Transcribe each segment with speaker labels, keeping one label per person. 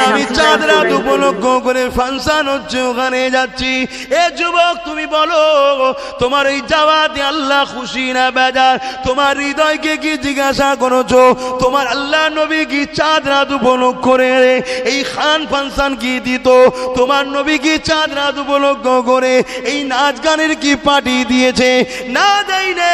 Speaker 1: আমি চাঁদ রাত উপলক্ষ করে ফাংশন হচ্ছে ওখানে যাচ্ছি। এ যুবক তুমি বলো তোমার এই যাওয়াতে আল্লাহ খুশি না বেজার? তোমার হৃদয়কে কি জিজ্ঞাসা করেছো? তোমার আল্লাহ নবী কি চাঁদ রাত উপলক্ষ করে এই খান ফাংশন কি দিত? তোমার নবী কি চাঁদ রাত উপলক্ষ করে এই নাচ গানের কি পার্টি দিয়েছে? না দেয় না।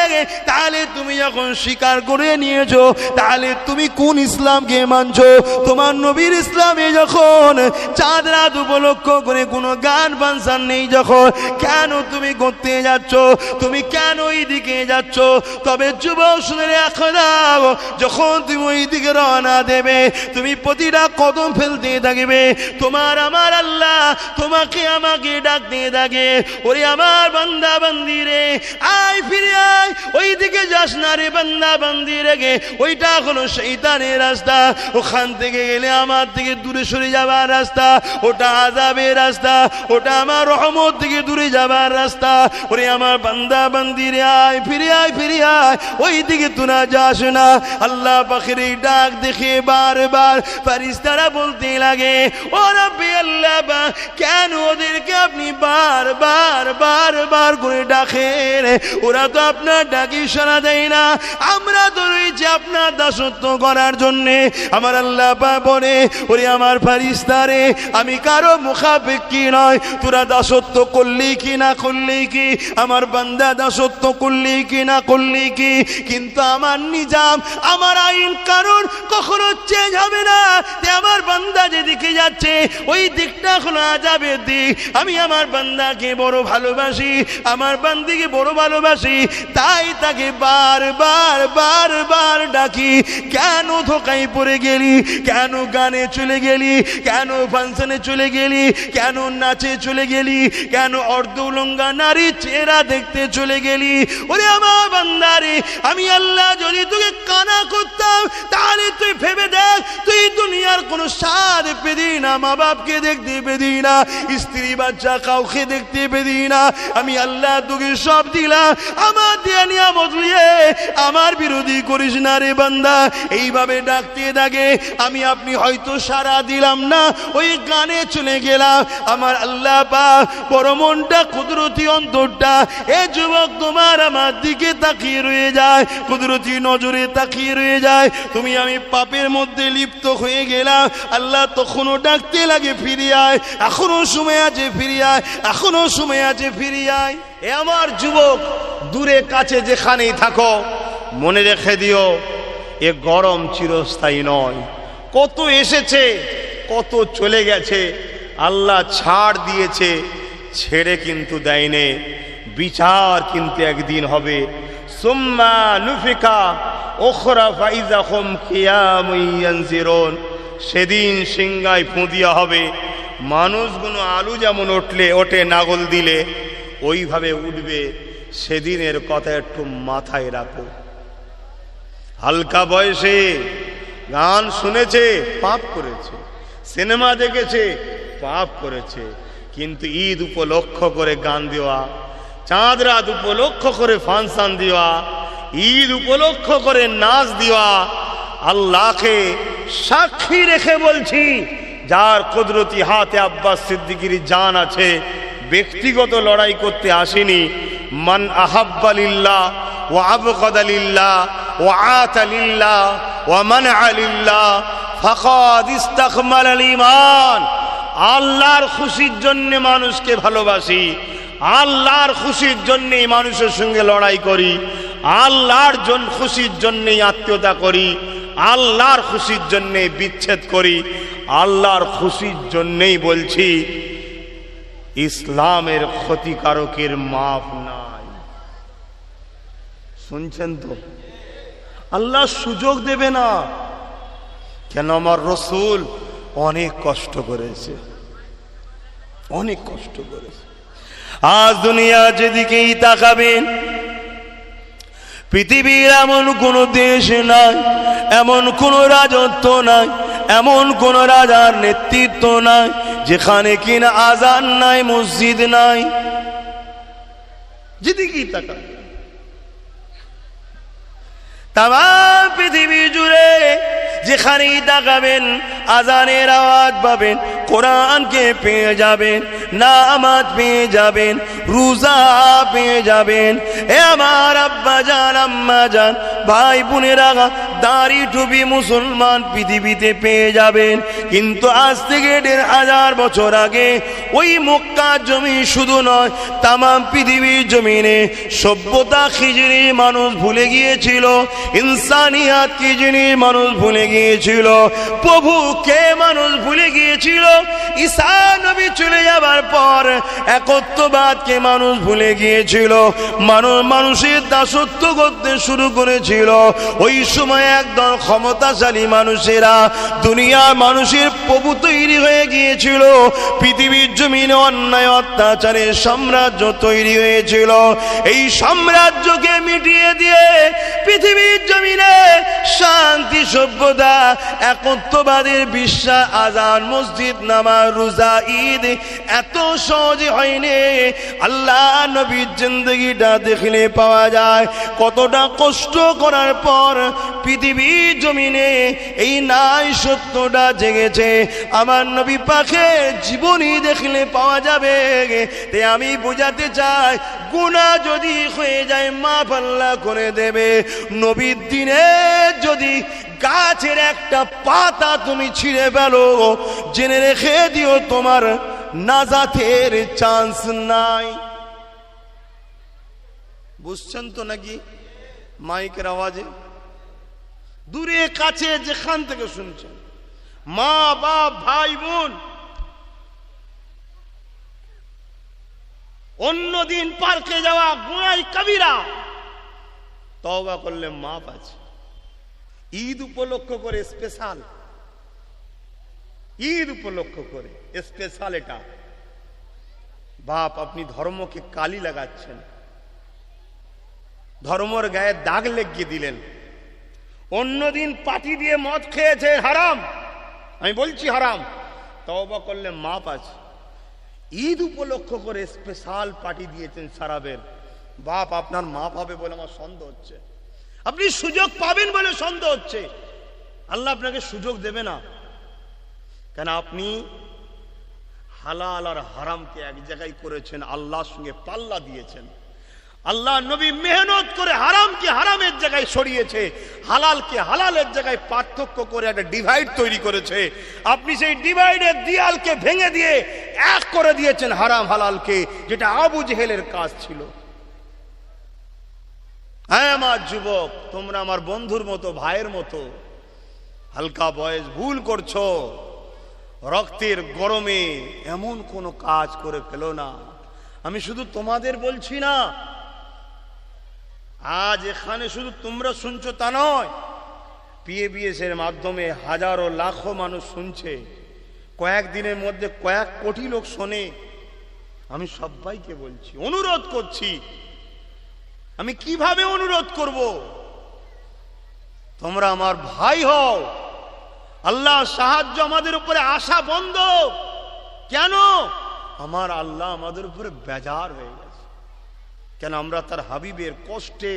Speaker 1: তাহলে তুমি যখন স্বীকার করে নিয়েছো তাহলে তুমি কোন ইসলামকে মানছো? তোমার নবীর ইসলামে যখন চাঁদ রাত উপলক্ষ করে কোনো গান ফাংশন নেই যখন, কেন তুমি করতে যাচ্ছ? তুমি কেন ওই দিকে যাচ্ছ? তবে যুবক শুনে রাখো দাও, যখন তুমি ওই দিকে রওনা দেবে তুমি প্রতিটা কদম ফেলতে থাকবে তোমার আমার আল্লাহ তোমাকে আমাকে ডাকতে থাকে, ওরে আমার বান্দা বান্দি রে আয় ফিরে আয়, ওই দিকে যাস না রে বান্দা বান্দি রেগে, ওইটা হলো শয়তানের রাস্তা। ওখান থেকে গেলে আমার থেকে দূরে সরে যাবার রাস্তা, ওটা আযাবের রাস্তা, ওটা আমার রহমত থেকে দূরে যাবার রাস্তা। ওরে আমার বান্দা বান্দি রে আয় ফিরে আয় ফিরে আয়, ওই দিকে তোরা যাস না। আল্লাহ পাকের এই ডাক দেখে বারবার ফেরেশতারা বলতে লাগে, ও রব্বি আল্লাহ পাক, কেন ওদেরকে আপনি বারবার বারবার করে ডাকেন? ওরা তো আপনার ডাকি সাড়া দেয় না। আমরা তো রয়েছি আপনার দাসত্ব করার জন্যে। আমার আল্লাহ পাক বলে, ওরে আমার ফেরেশতারে আমি কারো মুখাপেক্ষী নয়, তোরা দাসত্ব করলি কি না করলি কি, আমার বান্দা দাসত্ব করলি কি না করলি কি, কিন্তু আমার নিজাম আমার আইন কানুন কখনো চেঞ্জ হবে না। আমার বান্দা যেদিকে যাচ্ছে ওই দিকটা হলো আযাবের দিক। আমি আমার বান্দাকে বড় ভালোবাসি, আমার বান্দিকে বড় ভালোবাসি, তাই তাকে বারবার বারবার ডাকি। কেন ধোকায় পড়ে গেলি? কেন গানে চলে গেলি? কেন ফাংশনে চলে গেলি? কেন নাচে চলে গেলি? কেন অর্ধ উলঙ্গা নারী চেহারা দেখতে চলে গেলি? ওরে আমার বান্দারে, আমি আল্লাহ যদি তোকে কানা করতাম তাহলে তুই ভেবে দেখ, তুই দুনিয়ার কোনো স্বাদ পেদি না, মা বাপকে দেখতে পেদি না, স্ত্রী বাচ্চা কাউকে দেখতে পেদি না। আমি আল্লাহ তোকে সব দিলাম, আমার দেয়া নিয়ামত নিয়ে আমার বিরোধী করিস না রে বান্দা। এইভাবে ডাকতে থাকে, আমি আপনি হয়তো সারা দিলাম না, ওই গানে চলে গেলাম। আমার আল্লাহ পাক বড় মনটা কুদরতি অন্তরটা এ যুবক তোমার আমার দিকে তাকিয়ে রয়ে যায়, কুদরতি নজরে তাকিয়ে রয়ে যায়। তুমি আমি পাপের মধ্যে লিপ্ত হয়ে গেলাম, আল্লাহ তখনও ডাকতে লাগে ফিরে আয়, এখনো সময় আছে ফিরে আয়, এখনো সময় আছে ফিরে আয়। এ আমার যুবক, দূরে কাছে যেখানেই থাকো মনে রেখে দিও, এ গরম চিরস্থায়ী নয়। কত এসেছে কত চলে গেছে, আল্লাহ ছাড় দিয়েছে, ছেড়ে কিন্তু দেয়নি। বিচার কিন্তু একদিন হবে। সুম্মা নুফিকা উখরা ফাইযা হুম কিয়ামুন ইয়ানজিরুন, সেদিন সিংহায় ফুঁদিয়া হবে। মানুষগুলো আলু যেমন ওঠে নাগল দিলে ওইভাবে উঠবে। সেদিনের কথা একটু মাথায় রাখো। হালকা বয়সে গান শুনেছে পাপ করেছে, সিনেমা দেখেছে পাপ করেছে, কিন্তু ঈদ উপলক্ষ করে গান দেওয়া, চাঁদ রাত উপলক্ষ করে ফাংশন দেওয়া, ঈদ উপলক্ষ করে নাচ দেওয়া, আল্লাহকে সাক্ষী রেখে বলছি, যার কুদরতি হাতে আব্বাস সিদ্দিকীর জান আছে, ব্যক্তিগত লড়াই করতে আসেনি। মান আহাব্বা লিল্লাহ ওয়া আবগাদা লিল্লাহ ওয়া আতা লিল্লাহ ওয়া মানআ লিল্লাহ ফাকাদ ইস্তাকমালাল ঈমান। আল্লাহর খুশির জন্য মানুষকে ভালোবাসি, আল্লাহর খুশির জন্যই মানুষের সঙ্গে লড়াই করি, আল্লাহর খুশির জন্যই আত্মীয়তা করি, আল্লাহর খুশির জন্যে বিচ্ছেদ করি, আল্লাহর খুশির জন্যই বলছি ইসলামের ক্ষতিকারকের মাপ নাই। শুনছেন তো? আল্লাহ সুযোগ দেবে না কেন? আমার রসূল অনেক কষ্ট করেছে, অনেক কষ্ট করেছে। আজ দুনিয়া যেদিকেই তাকাবেন, পৃথিবীর এমন কোন দেশ নাই, এমন কোন রাজত্ব নাই, এমন কোন রাজার নেতৃত্ব নাই যেখানে কিনা আজান নাই, মসজিদ নাই। যেদিকেই তাকাবেন তামাম পৃথিবী জুড়ে যেখানেই তাকাবেন আজানের আওয়াজ পাবেন, কোরআনকে পেয়ে যাবেন, নামাজ পেয়ে যাবেন, রোজা পেয়ে যাবেন। এ আমার আব্বা জান, আম্মা জান, ভাই বোনেরা, দাড়ি টুপি মুসলমান পৃথিবীতে পেয়ে যাবেন। কিন্তু আজ থেকে ১৫০০ বছর আগে ওই মক্কা জমি শুধু নয়, তামাম পৃথিবীর জমিনে সভ্যতা কি জিনিস মানুষ ভুলে গিয়েছিল, ইনসানিয়াত কি জিনিস মানুষ ভুলে গিয়েছিল, প্রভুকে মানুষ ভুলে গিয়েছিল। ঈসা নবী চলে যাবার পর একত্ববাদকে মানুষ ভুলে গিয়েছিল, মানুষের দাসত্ব করতে শুরু করেছিল। ওই সময় একদল ক্ষমতাশালী মানুষেরা দুনিয়ার মানুষের প্রভু তৈরি হয়ে গিয়েছিল। পৃথিবীর জমিনে অন্যায় অত্যাচারের সাম্রাজ্য তৈরি হয়েছিল। এই সাম্রাজ্যকে মিটিয়ে দিয়ে পৃথিবীর জমিনে শান্তি, সভ্যতা, একত্ববাদের বিশ্বাস, আজান, মসজিদ, নামাজ, রোজা, ঈদ এত সহজে হয়নি। আল্লাহ নবীর জিন্দেগিটা দেখলে পাওয়া যায় কতটা কষ্ট করার পর পৃথিবীর জমিনে এই নাই সত্যটা জেগেছে। আমার নবী পাকের জীবনী দেখলে পাওয়া যাবে। তাই আমি বোঝাতে চাই, গুনাহ যদি হয়ে যায় মাফ আল্লাহ করে দেবে। নবীর দিনে যদি গাছের একটা পাতা তুমি ছিঁড়ে ফেলো, জেনে রেখে দিও তোমার নাজাতের চান্স নাই। বুঝছেন তো নাকি? মাইকের আওয়াজে দূরে কাছে যেখান থেকে শুনছেন, মা বাপ ভাই বোন, অন্যদিন পার্কে যাওয়া গুনাহ কবিরা, তওবা করলে মাপ আছে। ঈদ উপলক্ষ করে স্পেশাল, ঈদ উপলক্ষ করে স্পেশাল এটা। বাপ, আপনি ধর্মকে কালি লাগাচ্ছেন, ধর্মর গায়ে দাগ লেগে দিলেন। অন্যদিন পার্টি দিয়ে মদ খেয়েছে, হারাম, আমি বলছি হারাম, তওবা করলে মাপ আছে। ঈদ উপলক্ষ করে স্পেশাল পার্টি দিয়েছেন শরাবের, বাপ আপনার মাপ হবে বলে আমার সন্দেহ হচ্ছে। আপনি সুযোগ পাবেন বলে সন্দেহ হচ্ছে। আল্লাহ আপনাকে সুযোগ দেবে না, কেন আপনি হালাল আর হারামকে এক জায়গায় করেছেন, আল্লাহর সঙ্গে পাল্লা দিয়েছেন। আল্লাহ নবী মেহনত করে হারামকে হারামের জায়গায় সরিয়েছে, হালালকে হালালের জায়গায় পার্থক্য করে একটা ডিভাইড তৈরি করেছে। আপনি সেই ডিভাইডের দেয়ালকে ভেঙে দিয়ে এক করে দিয়েছেন হারাম হালালকে, যেটা আবু জেহেলের কাজ ছিল। হ্যাঁ আমার যুবক, তোমরা আমার বন্ধুর মতো, ভাইয়ের মতো, হালকা বয়স, ভুল করছো। রক্তের গরমে এমন কোনো কাজ করে ফেলো না। আমি শুধু তোমাদের বলছি না, আজ এখানে শুধু তোমরা শুনছো তা নয়, PABS এর মাধ্যমে হাজারো লাখো মানুষ শুনছে, কয়েকদিনের মধ্যে কয়েক কোটি লোক শোনে। আমি সবাইকে বলছি, অনুরোধ করছি। আমি কিভাবে অনুরোধ করব? তোমরা আমার ভাই হও। আল্লাহ সাহায্য আমাদের উপরে আসা বন্ধ কেন? আমার আল্লাহ আমাদের উপরে বেজার হয়ে গেছে। কেন? আমরা তার হাবিবের কষ্টে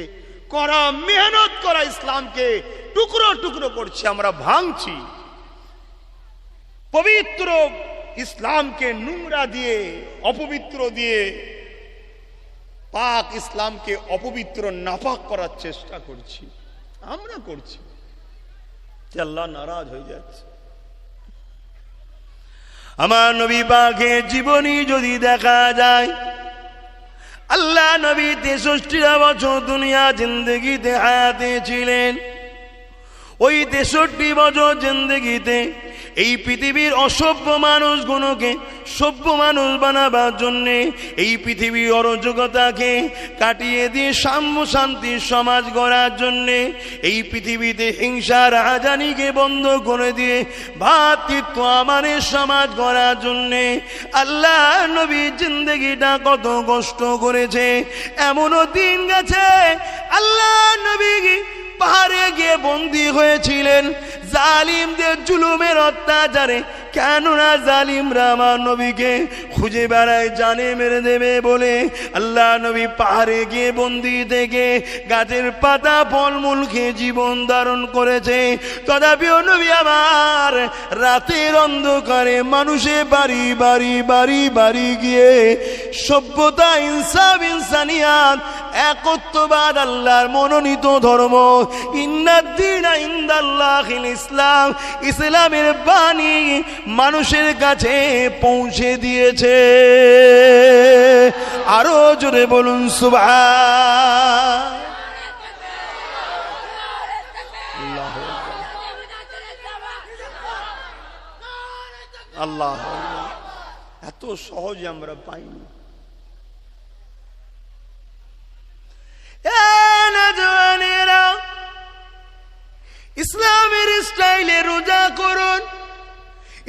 Speaker 1: করা, মেহনত করা ইসলামকে টুকরো টুকরো করছি, আমরা ভাঙছি। পবিত্র ইসলামকে নোংরা দিয়ে, অপবিত্র দিয়ে, পাক ইসলামকে অপবিত্র নাপাক করার চেষ্টা করছি, আমরা করছি। আল্লাহ নারাজ হয়ে যাচ্ছে। আমার নবী পাকের জীবনী যদি দেখা যায়, আল্লাহ নবী 63 বছর দুনিয়া জিন্দগিতে হায়াতে ছিলেন। ওই 63 বছর জিন্দগিতে এই পৃথিবীর অসভ্য মানুষগুলোকে সভ্য মানুষ বানাবার জন্যে, এই পৃথিবীর অরাজকতাকে কাটিয়ে দিয়ে সাম্য শান্তির সমাজ গড়ার জন্যে, এই পৃথিবীতে হিংসার রাজনীতিকে বন্ধ করে দিয়ে ভ্রাতৃত্ব আমাদের সমাজ গড়ার জন্যে আল্লাহ নবী জিন্দগিটা কত কষ্ট করেছে। এমনও দিন গেছে আল্লাহ নবী পাহাড়ে গিয়ে বন্দী হয়েছিলেন, জালিমদের জুলুমের অত্যাচারে কেননা জালিমরা আমার নবীকে খুঁজে বেড়ায়, জানে মেরে দেবে বলে আল্লাহ নবী পাহাড়ে গিয়ে বন্দি থেকে গাছের পাতা ফলমূল খেয়ে জীবন ধারণ করেছে। তথাপিও নবী আমার রাতের অন্ধকারে মানুষের বাড়ি বাড়ি বাড়ি বাড়ি গিয়ে সভ্যতা, ইনসাফ, ইনসানিয়াত, একত্ববাদ, আল্লাহর মনোনীত ধর্ম, ইন্নাদ্দীনা ইনদাল্লাহিল ইসলাম, ইসলামের বাণী মানুষের কাছে পৌঁছে দিয়েছে। আরো জোরে বলুন সুবহান আল্লাহ। এত সহজে আমরা পাইনি। ইসলামের স্টাইলে রোজা করুন,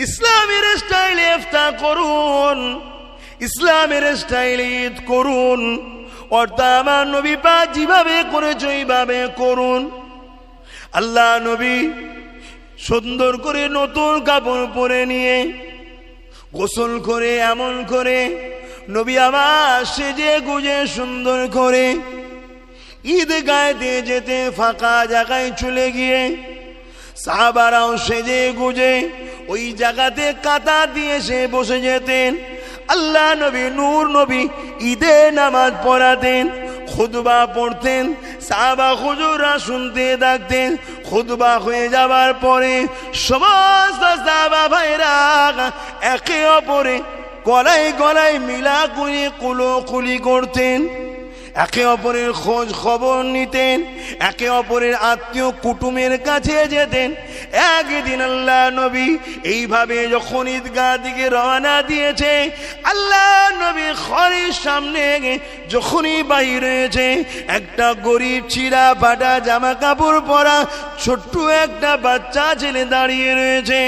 Speaker 1: ইসলামের স্টাইলে ইফতার করুন, ইসলামের স্টাইলে ঈদ করুন। অর্থাৎ আমার নবী পাক যেভাবে করেছে ওইভাবে করুন। আল্লাহ নবী সুন্দর করে নতুন কাপড় পরে নিয়ে গোসল করে এমন করে নবী আমার সেজে গুজে সুন্দর করে ঈদগাহে যেতে ফাঁকা জায়গায় চলে গিয়ে সাহাবারাও সেজে গুজে ওই জায়গাতে কাতা দিয়ে সে বসে যেতেন। আল্লাহ নবী নূর নবী ঈদে নামাজ পড়াতেন, খুতবা পড়তেন, সাহাবা হুজুররা শুনতে থাকতেন। খুতবা হয়ে যাবার পরে সমস্ত সাহাবা ভাইরা একে অপরে গলায় গলায় মিলা করে কুলোকুলি করতেন, একে অপরের খোঁজ খবর নিতেন, একে অপরের আত্মীয় কুটুমের কাছে যেতেন। একদিন আল্লাহ নবী এইভাবে যখন ঈদগাহ দিকে রওনা দিয়েছে, আল্লাহ নবী ঘরের সামনে যখনই বাহির হয়েছে, একটা গরিব ছিঁড়া ফাটা জামা কাপড় পরা ছোট্ট একটা বাচ্চা ছেলে দাঁড়িয়ে রয়েছে।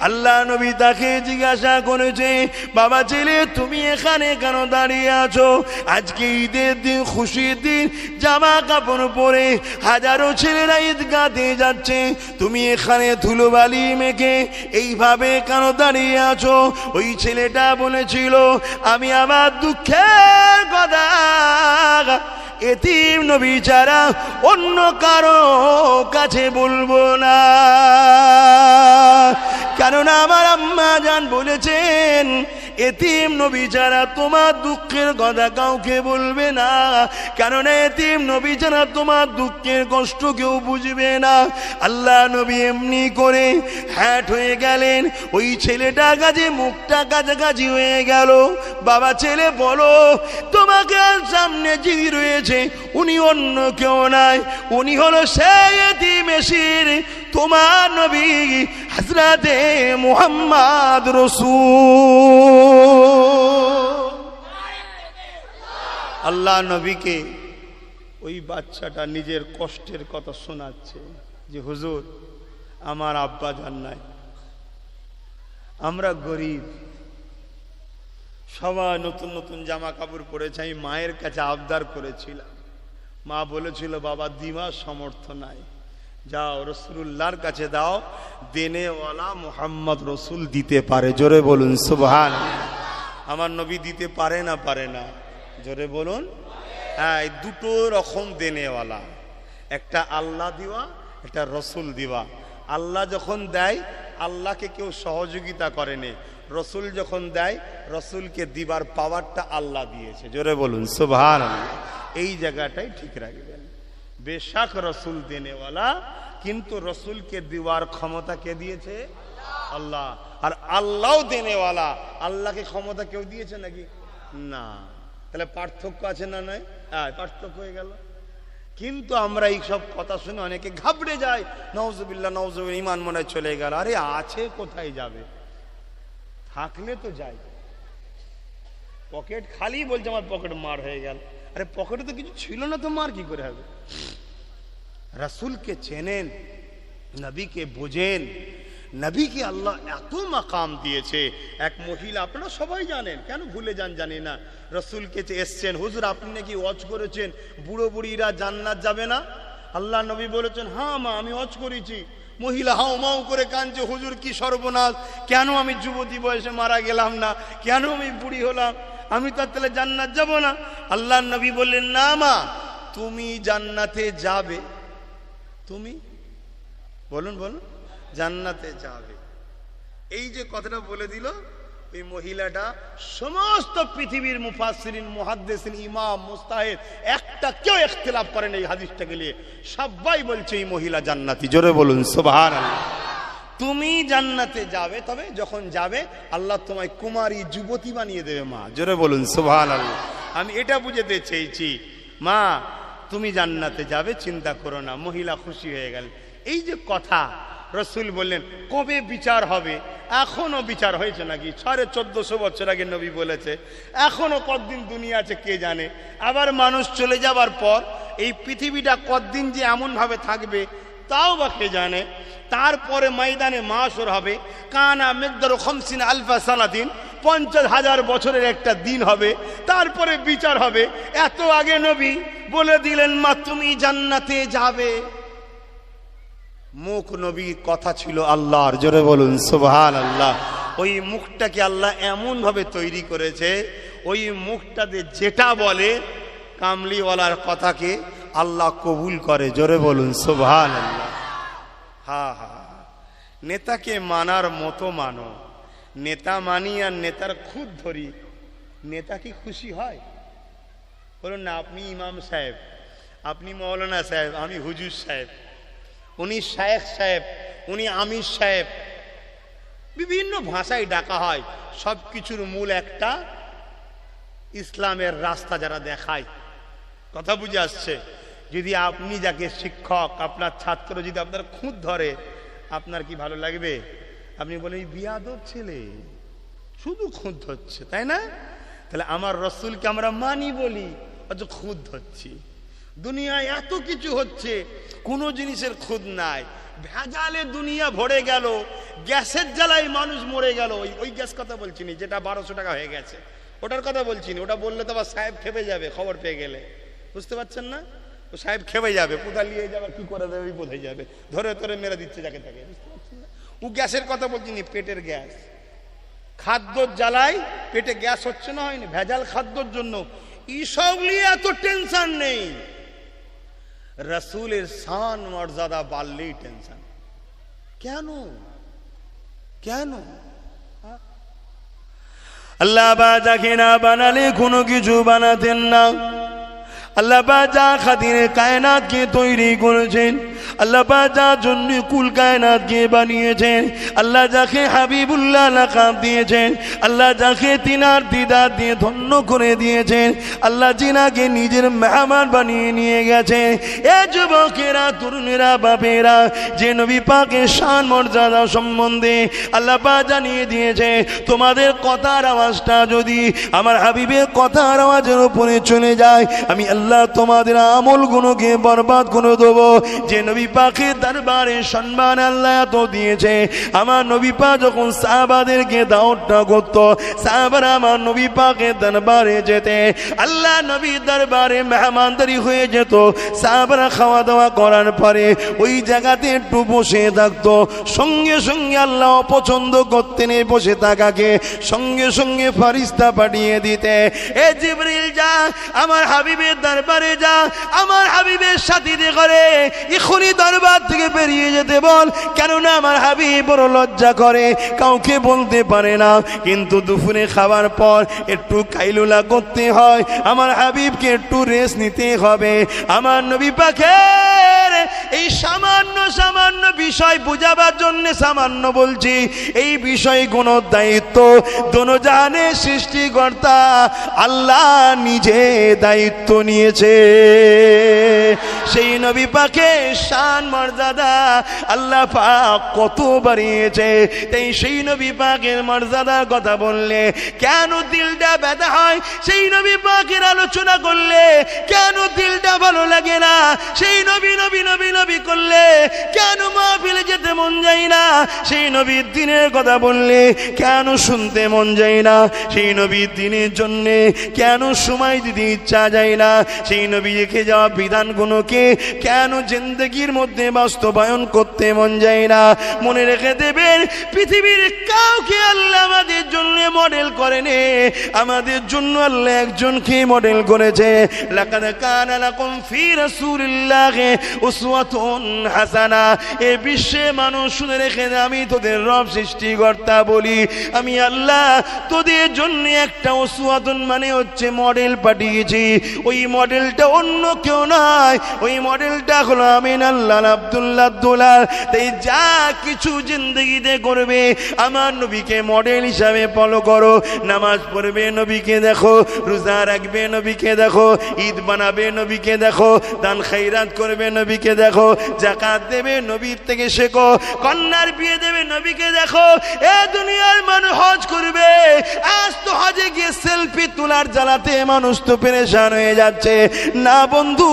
Speaker 1: আল্লাহ নবী তাকে জিজ্ঞাসা করেছে, বাবা ছেলে তুমি এখানে কেন দাঁড়িয়ে আছো? আজকে ঈদের দিন, খুশির দিন, জামা কাপড় পরে হাজারো ছেলেরা ঈদগাহে যাচ্ছে, তুমি এখানে ধুলোবালি মেখে এইভাবে কেন দাঁড়িয়ে আছো? ওই ছেলেটা বলেছিল, আমি আমার দুঃখের কথা এতিম নবী ছাড়া অন্য কারো কাছে বলবো না, কারণ আমার আম্মা জান বলেছেন এতিম নবী ছাড়া তোমার দুঃখের কথা কাউকে বলবে না, কারণ এতিম নবী ছাড়া তোমার দুঃখের কষ্ট কেউ বুঝবে না। আল্লাহ নবী এমনি করে হ্যাট হয়ে গেলেন, ওই ছেলেটা কাছে মুখটা কাছাকাছি হয়ে গেল। বাবা ছেলে বলো, তোমাকে সামনে যিনি রয়েছে উনি অন্য কেউ নাই, উনি হলো সেই এতিম এসির তোমার নবী হযরতে মুহাম্মদ রাসূল। আল্লাহ নবীকে ওই বাচ্চাটা নিজের কষ্টের কথা শোনাচ্ছে যে হুজুর আমার আব্বা জান নাই, আমরা গরিব, সবাই নতুন নতুন জামা কাপড় পরেছে, আমি মায়ের কাছে আবদার করেছিলাম, মা বলেছিল বাবা দিমার সামর্থ্য নাই, যাও রাসূলুল্লাহর কাছে দাও, দেনেওয়ালা মুহাম্মদ রাসূল দিতে পারে। জোরে বলুন সুবহানাল্লাহ। আমার নবী দিতে পারে না? পারে না? জোরে বলুন। হ্যাঁ, দুটো রকম দেনেওয়ালা, একটা আল্লাহ দিওয়া, একটা রাসূল দিওয়া। আল্লাহ যখন দেয় আল্লাহকে কেউ সহযোগিতা করেনি, রাসূল যখন দেয় রাসূলকে দিবার পাওয়ারটা আল্লাহ দিয়েছে। জোরে বলুন সুবহানাল্লাহ। এই জায়গাটাই ঠিক রাখবেন। বেশক রাসূল দেনেওয়ালা, কিন্তু রাসূলকে দেওয়ার ক্ষমতা কে দিয়েছে? আল্লাহ। আর আল্লাহও দেনেওয়ালা, আল্লাহকে ক্ষমতা কেউ দিয়েছে নাকি? না। তাহলে পার্থক্য আছে না? নাই? হ্যাঁ, পার্থক্য হয়ে গেল। কিন্তু আমরা এই সব কথা শুনে অনেকে ঘাবড়ে যায়, নাউজুবিল্লাহ নাউজুবিল্লাহ, ঈমান মনে চলে গেল। আরে আছে, কোথায় যাবে? থাকলে তো যাই। পকেট খালি বলছে আমার পকেট মার হয়ে গেল। আরে পকেটে তো কিছু ছিল না, তো মার কি করে হবে? রাসূলকে চেনেন, নবীকে বোঝেন, নবীকে আল্লাহ এত মাকাম দিয়েছে। এক মহিলা, আপনারা সবাই জানেন, কেন ভুলে যান জানি না, রাসূলকে এসছেন, হুজুর আপনি নাকি ওয়াজ করেছেন বুড়ো বুড়িরা জান্নাত যাবে না? আল্লাহ নবী বলেছেন, হ্যাঁ মা আমি ওয়াজ করেছি, মহিলা হাউমাউ করে কাঁদছে, হুজুর কি সর্বনাশ, কেন আমি যুবতী বয়সে মারা গেলাম না, কেন আমি বুড়ি হলাম, আমি তো তাহলে জান্নাত যাব না। আল্লাহর নবী বললেন, না মা, তুমি জান্নাতে যাবে। তুমি বলুন বলুন, জান্নাতে যাবে। এই যে কথাটা বলে দিল, ওই মহিলাটা সমস্ত পৃথিবীর মুফাসসিরিন, মুহাদ্দিসিন, ইমাম, মুস্তাহিদ একটা কেউ ইখতিলাফ করেন এই হাদিসটাকে নিয়ে, সবাই বলছে এই মহিলা জান্নাতি। জোরে বলুন সুবহানাল্লাহ। তুমি জান্নাতে যাবে, তবে যখন যাবে আল্লাহ তোমায় কুমারী যুবতী বানিয়ে দেবে মা। জোরে বলুন সুবহানাল্লাহ। আমি এটা বুঝাতে চেয়েছি, মা তুমি জান্নাতে যাবে, চিন্তা করো না। মহিলা খুশি হয়ে গেল। এই যে কথা রসুল বললেন, কবে বিচার হবে? এখনো বিচার হয়েছে নাকি? 1450 বছর আগে নবী বলেছে, এখনো কতদিন দুনিয়া আছে কে জানে। আবার মানুষ চলে যাবার পর এই পৃথিবীটা কতদিন যে এমনভাবে থাকবে তাও বা কে জানে। তারপরে ময়দানে মাশর হবে, কানা মিকদারু 50 আলফা সানাতিন, 50,000 বছরের একটা দিন হবে, তারপরে বিচার হবে। এত আগে নবী বলে দিলেন, মা তুমি জান্নাতে যাবে। মুখ নবীর কথা ছিল আল্লাহর। জোরে বলুন সুবহানাল্লাহ। ওই মুখটাকে আল্লাহ এমন ভাবে তৈরি করেছে, ওই মুখটাতে যেটা বলে কামলিওয়ালার কথাকে আল্লাহ কবুল করে। জোরে বলুন সুবহানাল্লাহ। হা হা, নেতাকে মানার মতো মানো। নেতা মানি আর নেতার খুদ ধরি, নেতা কি খুশি হয়? বলুন না, আপনি ইমাম সাহেব, আপনি মৌলানা সাহেব, আমি হুজুর সাহেব, উনি শায়েখ সাহেব, উনি আমির সাহেব, বিভিন্ন ভাষায় ডাকা হয়। সব কিছুর মূল একটা, ইসলামের রাস্তা যারা দেখায়। কথা বুঝে আসছে? যদি আপনি যাকে শিক্ষক, আপনার ছাত্র যদি আপনার খুঁত ধরে, আপনার কি ভালো লাগবে? আপনি বলেন এই বিয়াদব ছেলে শুধু খুঁত ধরছে, তাই না? তাহলে আমার রসুলকে আমরা মানি বলি, অথচ খুঁত ধরছি। দুনিয়ায় এত কিছু হচ্ছে, কোনো জিনিসের খুদ নাই। ভেজালে দুনিয়া ভরে গেল, গ্যাসের জ্বালায় মানুষ মরে গেল। ওই গ্যাস কথা বলছি না, যেটা 1200 টাকা হয়ে গেছে, ওটার কথা বলছি না। ওটা বললে তো আবার সাহেব খেপে যাবে, খবর পেয়ে গেলে। বুঝতে পারছেন না? ও সাহেব খেপে যাবে, কোথায় নিয়ে যাবে, কি করে দেবে, বোঝাই যাবে, ধরে ধরে মেরে দিচ্ছে যাকে তাকে। বুঝতে পারছেন না? ও গ্যাসের কথা বলছি না, পেটের গ্যাস। খাদ্যর জ্বালায় পেটে গ্যাস হচ্ছে না, হয়নি? ভেজাল খাদ্যর জন্য। এইসব নিয়ে এত টেনশন নেই। রসুলের শান মর্যাদা বাড়লেই টেনশন। কেন কেন? আল্লাহ বাজাকে না বানালে কোনো কিছু বানাতেন না। আল্লাহ বাজা খাতিরে কায়নাতকে তৈরি করেছেন, আল্লাহ বাজা জন্য কুল কায়নাতকে বানিয়েছেন, আল্লাহ যাকে হাবিবুল্লাহ লাকাব দিয়েছেন, আল্লাহ যাকে তিনার দিদার দিয়ে ধন্য করে দিয়েছেন, আল্লাহ জিনাকে নিজের মেহমান বানিয়ে নিয়ে গেছেন। এ যুবকেরা, তরুণেরা, বাপেরা, যে নবী পাকের শান মর্যাদা সম্বন্ধে আল্লাহ পাক জানিয়ে দিয়েছে, তোমাদের কথার আওয়াজটা যদি আমার হাবিবের কথার আওয়াজের উপরে চলে যায়, আমি আল্লাহ তোমাদের আমলগুলোকে বরবাদ করে দেবো। যে নবী পাকের দরবারে সম্মান আল্লাহ এত দিয়েছে, আমার নবী পাক যখন সাহাবাদেরকে দাওয়াতটা করত, সাহাবারা আমার নবী পাকের দরবারে যেতে, আল্লাহ নবীর দরবারে মেহমানদারি হয়ে যেত। সাহাবারা খাওয়া দাওয়া করার পরে ওই জায়গাতে একটু বসে থাকতো। সঙ্গে সঙ্গে আল্লাহ অপছন্দ করতেন এই বসে থাকাকে, সঙ্গে সঙ্গে ফেরেশতা পাঠিয়ে দিতে, এ জিবরিল যা আমার হাবিবের দরবারে যা, আমার হাবিবের সাথীতে করে এখনই দরবার থেকে বেরিয়ে যেতে বল। কেননা আমার হাবিব বড় লজ্জা করে, কাউকে বলতে পারে না। কিন্তু দুপুরে খাবার পর একটু কাইলুলা করতে হয়, আমার হাবিবকে একটু রেস্ট নিতে হবে। আমার নবী পাকের এই সামান্য সামান্য বিষয় বুঝাবার জন্য সামান্য বলছি, এই বিষয়গুলো দায়িত্ব দোনো জাহানের সৃষ্টিকর্তা আল্লাহ নিজে দায়িত্ব নিয়েছে। সেই নবী পাকের শান মর্যাদা আল্লাহ পাক কত বাড়িয়েছে। তাই সেই নবী পাকের মর্যাদার কথা বললে কেন দিলটা ব্যথা হয়? সেই নবী পাকের আলোচনা করলে কেন দিলটা ভালো লাগে না? সেই নবী নবী নবী নবী দাবি করলে কেন মাহফিলে যেতে মন যায় না? সেই নবীর দিনের কথা বললে কেন শুনতে মন যায় না? সেই নবীর দিনের জন্য কেন সময় দিতে ইচ্ছা যায় না? সেই নবী রেখে যাওয়া বিধানগুলোকে কেন জিন্দগির মধ্যে বাস্তবায়ন করতে মন যায় না? মনে রেখে দেবেন, পৃথিবীর কাউকে আল্লাহ আমাদের জন্য মডেল করেনি, আমাদের জন্য আল্লাহ একজনকে মডেল করেছে। লাকাদ কানা লাকুম ফি রাসূলিল্লাহি উসওয়াতুন হাসানা। এই বিশ্বে মানুষ শুনে রেখে, আমি তোদের রব সৃষ্টিকর্তা বলি, আমি আল্লাহ তোদের জন্য একটা উসওয়াতুন মানে হচ্ছে মডেল পাঠিয়েছি। ওই মডেলটা অন্য কেউ নয়, ওই মডেলটা হলো আমিন আল্লাহ আব্দুল্লাহ দুলাল। তাই যা কিছু জিন্দগিতে করবে আমার নবীকে মডেল হিসাবে ফলো করো। নামাজ পড়বে নবীকে দেখো, রোজা রাখবে নবীকে দেখো, ঈদ বানাবে নবীকে দেখো, দান খায়রাত করবে নবীকে দেখো, যাকাত দেবে নবীর থেকে শেখো, কন্যার বিয়ে দেবে নবীকে দেখো। এ দুনিয়ার মানুষ হজ করবে, আজ তো হজে গিয়ে সেলফি তোলার জ্বালাতে মানুষ তো পেরেশান হয়ে যাচ্ছে। না বন্ধু,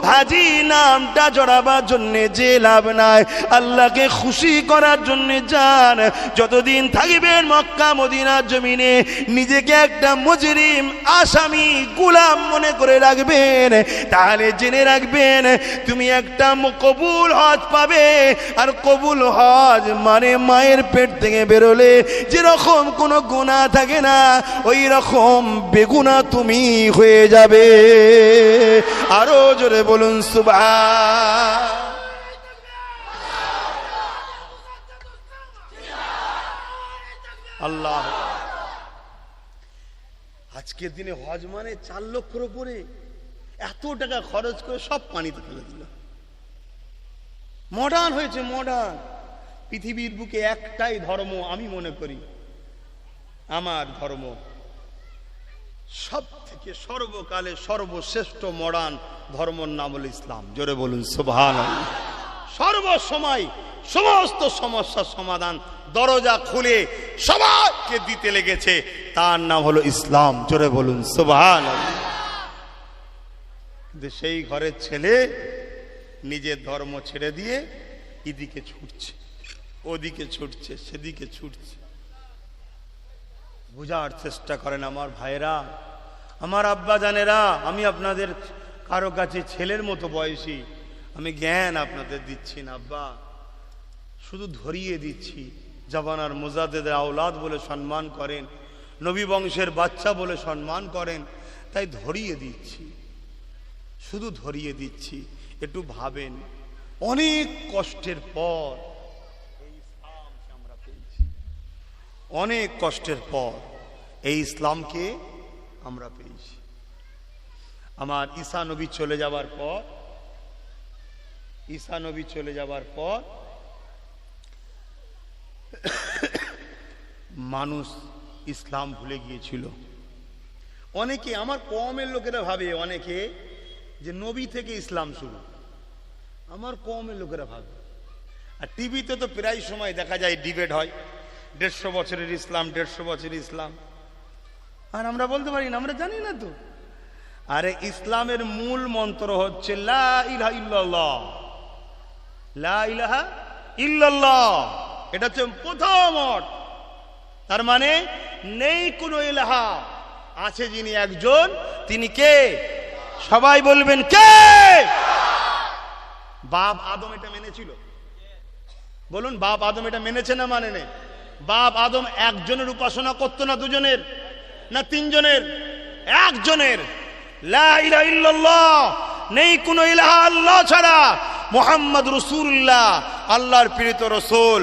Speaker 1: হাজি নামটা জড়াবার জন্য যে লাভ নাই, আল্লাহকে খুশি করার জন্য যান। যতদিন থাকবেন মক্কা মদিনার জমিনে নিজেকে একটা মুজরিম আসামি গোলাম মনে করে রাখবেন, তাহলে জেনে রাখবেন তুমি একটা কবুল হজ পাবে। আর কবুল হজ মানে মায়ের পেট থেকে বেরোলে যেরকম কোনো গুনাহ থাকে না, ওই রকম বেগুনা তুমি হয়ে যাবে। আরো জোরে বলুন সুবহান। আল্লাহ, আজকের দিনে হজ মানে 4 লক্ষের উপরে, এত টাকা খরচ করে সব পানিতে ফেলে দিল। মডার্ন হয়েছে, মডার্ন। পৃথিবীর বুকে একটাই ধর্ম আমি মনে করি, আমার ধর্ম সব থেকে সর্বকালে সর্বশ্রেষ্ঠ মডার্ন ধর্মর নাম হল ইসলাম। জোরে বলুন সুবহানাল্লাহ। সর্বসময় সমস্ত সমস্যার সমাধান দরজা খুলে সবাইকে দিতে লেগেছে, তার নাম হলো ইসলাম। জোরে বলুন সুবহানাল্লাহ। সেই ঘরের ছেলে নিজের ধর্ম ছেড়ে দিয়ে এদিকে ছুটছে, ওদিকে ছুটছে, সেদিকে ছুটছে। বোঝার চেষ্টা করেন আমার ভাইরা, আমার আব্বা জানেরা, আমি আপনাদের কারো কাছে ছেলের মতো বয়সী, আমি জ্ঞান আপনাদের দিচ্ছি না আব্বা, শুধু ধরিয়ে দিচ্ছি। জাবানার মুজাদ্দেদের আওলাদ বলে সম্মান করেন, নবী বংশের বাচ্চা বলে সম্মান করেন, তাই ধরিয়ে দিচ্ছি, শুধু ধরিয়ে দিচ্ছি। একটু ভাবেন, অনেক কষ্টের পর এই ইসলামকে আমরা পেয়েছি, অনেক কষ্টের পর এই ইসলামকে আমরা পেয়েছি। আমার ঈসা নবী চলে যাবার পর, ঈসা নবী চলে যাবার পর মানুষ ইসলাম ভুলে গিয়েছিল। অনেকে, আমার কওমের লোকেরা ভাবে অনেকে যে নবী থেকে ইসলাম শুরু, আমার কওমের লোকেরা ভাবে। আর টিভিতে তো প্রায় সময় দেখা যায় ডিবেট হয়, 150 বছরের ইসলাম, 150 বছরের ইসলাম। আর আমরা বলতে পারি না, আমরা জানি না তো। আরে ইসলামের মূল মন্ত্র হচ্ছে লা ইলাহা ইল্লাল্লাহ, লা ইলাহা ইল্লাল্লাহ। এটা হচ্ছে প্রথম অর্থ। তার মানে নেই কোনো ইলাহা, আছে যিনি একজন, তিনি কে? সবাই বলবেন কে? বাপ আদম এটা মেনেছিল? বলুন, বাপ আদম এটা মেনেছে না মানে নেই? বাপ আদম একজনের উপাসনা করতো না, দুজনের না তিনজনের? একজনের। লা ইলাহা ইল্লাল্লাহ, নেই কোনো ইলাহা আল্লাহ ছাড়া, মুহাম্মদ রাসূলুল্লাহ আল্লাহর প্রেরিত রাসূল।